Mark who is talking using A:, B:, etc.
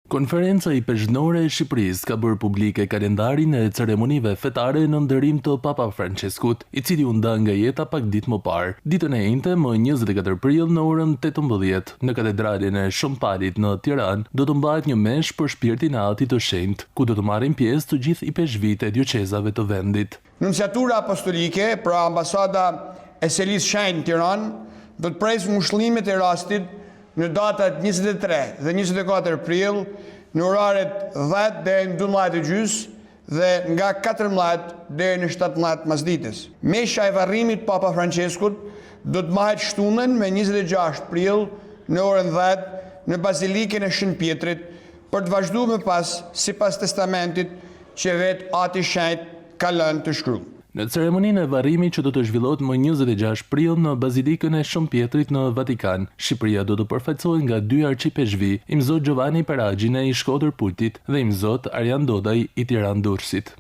A: Konferenca i Pezhnore e Shqipërisë ka bërë publike kalendarin e ceremonive fetare në nderim të Papa Franceskut, i cili u nda nga jeta pak ditë më parë. Ditën e njëjtë, më 24 prill në orën 18 në katedralen e Shëmpalit në Tiranë, do të mbahet një mesh për shpirtin e Atit të Shenjtë, ku do të marrin pjesë të gjithë IPSHV-të e dioqezave të vendit.
B: Nunciatura apostolike, pra ambasada e Selisë Shenjtë në Tiranë, do të presë ngushëllimet e rastit në datat 23 dhe 24 prill në oraret 10 deri në 12:30 dhe nga 14 deri në 17 masditës. Mesha e varrimit Papa Franceskut do të mahet shtunën me 26 prill në orën 10 në Bazilikën e Shën Pjetrit për të vazhduar më pas sipas testamentit që vetë Ati i Shenjtë ka lënë të shkruar.
A: Në ceremoninë e varrimit që do të zhvillohet më 26 prill në Bazilikën e Shën Pjetrit në Vatikan, Shqipëria do të përfaqësohet nga 2 arqipezhvi, Imzot Giovanni Peragine i Shkodër Pultit dhe Imzot Arjan Dodaj i Tiranë Durrësit.